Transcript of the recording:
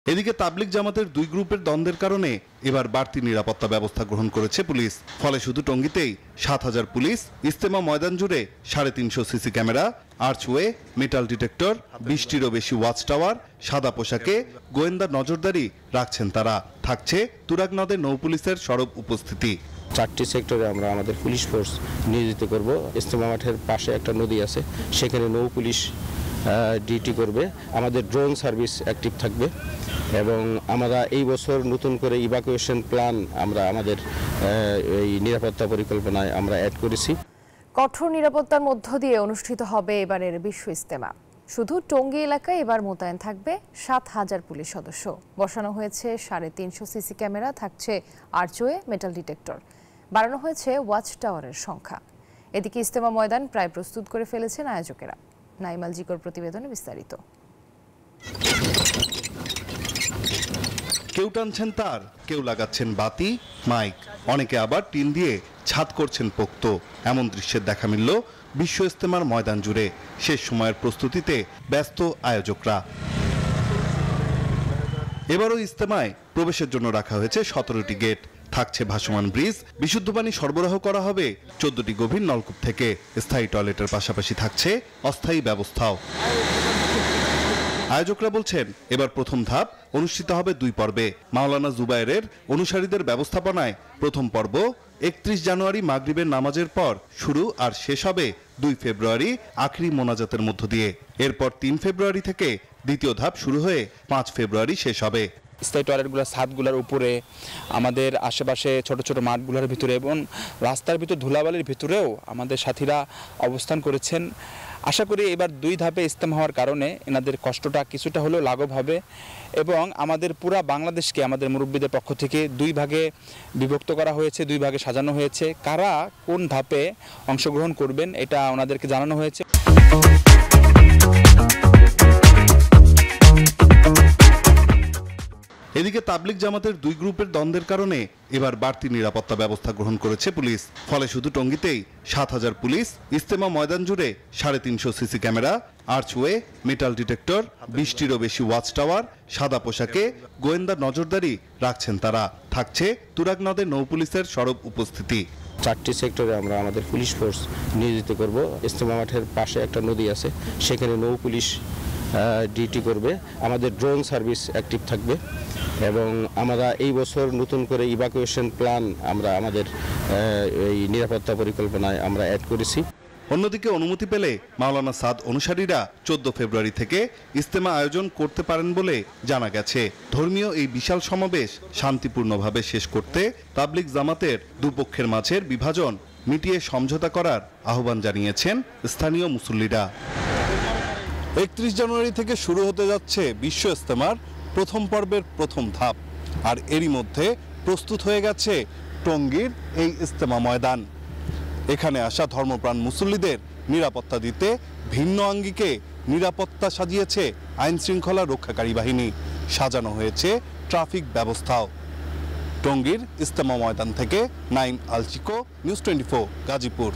এদিকে তাবলিগ জামাতের দুই গ্রুপের দ্বন্দ্বের কারণে এবার বাড়তি নিরাপত্তা ব্যবস্থা গ্রহণ করেছে পুলিশ। ফলে শুধু টঙ্গীতেই ৭,০০০ পুলিশ, ইজতেমা ময়দান জুড়ে ৩৫০ CC camera, archway, metal detector, ২০টিরও বেশি ওয়াচ টাওয়ার, সাদা পোশাকে গোয়েন্দা নজরদারি রাখছেন তারা। থাকছে তুরাগ নদে নৌ পুলিশের সরব উপস্থিতি। ৪টি সেক্টরে আমরা আমাদের পুলিশ ফোর্স নিয়োজিত করব। ইজতেমা মাঠের পাশে একটা নদী আছে, সেখানে নৌ পুলিশ ডিউটি করবে। আমাদের ড্রোন সার্ভিস অ্যাক্টিভ থাকবে এবং আমরা এই বছর নতুন করে ইভাকুয়েশন প্ল্যান আমরা আমাদের এই নিরাপত্তা পরিকল্পনায় আমরা অ্যাড করেছি। কঠোর নিরাপত্তার মধ্য দিয়ে অনুষ্ঠিত হবে এবারের বিশ্ব ইজতেমা। শুধু টঙ্গী এলাকায় এবার মোতায়েন থাকবে ৭,০০০ পুলিশ সদস্য। বসানো হয়েছে ৩৫০ সিসি ক্যামেরা, থাকছে আর্চওয়ে, মেটাল ডিটেক্টর। বাড়ানো হয়েছে ওয়াচ টাওয়ারের সংখ্যা। এদিকে ইজতেমা ময়দান প্রায় প্রস্তুত করে ফেলেছেন আয়োজকেরা। নাইমাল জিকর প্রতিবেদনে বিস্তারিত। কেউ টানছেন তার, কেউ লাগাচ্ছেন বাতি, মাইক, অনেকে আবার টিন দিয়ে ছাদ করছেন পোক্ত। এমন দৃশ্যের দেখা মিলল বিশ্ব ইজতেমার ময়দান জুড়ে। শেষ সময়ের প্রস্তুতিতে ব্যস্ত আয়োজকরা। এবারও ইজতেমায় প্রবেশের জন্য রাখা হয়েছে ১৭টি গেট। থাকছে ভাসমান ব্রিজ, বিশুদ্ধ পানি সরবরাহ করা হবে ১৪টি গভীর নলকূপ থেকে। স্থায়ী টয়লেটের পাশাপাশি থাকছে অস্থায়ী ব্যবস্থাও। আয়োজকরা বলছেন এবার প্রথম ধাপ অনুষ্ঠিত হবে ২ পর্বে। মাওলানা জুবায়েরের অনুসারীদের ব্যবস্থাপনায় প্রথম পর্ব ৩১ জানুয়ারি মাগরিবের নামাজের পর শুরু আর শেষ হবে ২ ফেব্রুয়ারি আখরি মোনাজাতের মধ্য দিয়ে। এরপর ৩ ফেব্রুয়ারি থেকে দ্বিতীয় ধাপ শুরু হয়ে ৫ ফেব্রুয়ারি শেষ হবে। স্থায়ী টয়লেটগুলোর ছাদগুলোর উপরে, আমাদের আশেপাশে ছোট ছোট মাঠগুলোর ভিতরে এবং রাস্তার ভিতর ধুলাবালির ভিতরেও আমাদের সাথীরা অবস্থান করেছেন। আশা করি এবার ২ ধাপে ইজতেমা হওয়ার কারণে এনাদের কষ্টটা কিছুটা হলেও লাঘব হবে এবং আমাদের পুরা বাংলাদেশকে আমাদের মুরব্বীদের পক্ষ থেকে ২ ভাগে বিভক্ত করা হয়েছে, ২ ভাগে সাজানো হয়েছে। কারা কোন ধাপে অংশগ্রহণ করবেন এটা ওনাদেরকে জানানো হয়েছে। এদিকে তাবলিগ জামাতের দুই গ্রুপের দ্বন্দ্বের কারণে এবার বাড়তি নিরাপত্তা ব্যবস্থা গ্রহণ করেছে পুলিশ। ফলে শুধু টঙ্গীতেই ৭,০০০ পুলিশ, ইজতেমা ময়দান জুড়ে ৩৫০ CC camera, archway, metal detector, ২০টিরও বেশি ওয়াচ টাওয়ার, সাদা পোশাকে গোয়েন্দা নজরদারি রাখছেন তারা। থাকছে তুরাগ নদে নৌ পুলিশের সরব উপস্থিতি। ৪টি সেক্টরে আমরা আমাদের পুলিশ ফোর্স নিয়োজিত করব। ইজতেমা মাঠের পাশে একটা নদী আছে, সেখানে নৌ পুলিশ ডিউটি করবে। আমাদের ড্রোন সার্ভিস অ্যাক্টিভ থাকবে এবং আমরা এই বছর নতুন করে ইভাকুয়েশন প্ল্যান আমরা আমাদের এই নিরাপত্তা পরিকল্পনায় আমরা অ্যাড করেছি। অন্যদিকে অনুমতি পেলে মাওলানা সাদ অনুসারীরা ১৪ ফেব্রুয়ারি থেকে ইজতেমা আয়োজন করতে পারেন বলে জানা গেছে। ধর্মীয় এই বিশাল সমাবেশ শান্তিপূর্ণভাবে শেষ করতে তাবলিগ জামাতের দুপক্ষের মাঝের বিভাজন মিটিয়ে সমঝোতা করার আহ্বান জানিয়েছেন স্থানীয় মুসল্লিরা। ৩১ জানুয়ারি থেকে শুরু হতে যাচ্ছে বিশ্ব ইজতেমার প্রথম পর্বের প্রথম ধাপ। আর এরই মধ্যে প্রস্তুত হয়ে গেছে টঙ্গীর এই ইজতেমা ময়দান। এখানে আসা ধর্মপ্রাণ মুসল্লিদের নিরাপত্তা দিতে ভিন্ন আঙ্গিকে নিরাপত্তা সাজিয়েছে আইন শৃঙ্খলা রক্ষাকারী বাহিনী। সাজানো হয়েছে ট্রাফিক ব্যবস্থাও। টঙ্গীর ইজতেমা ময়দান থেকে নাইম আল চিকো, নিউজ 24, গাজীপুর।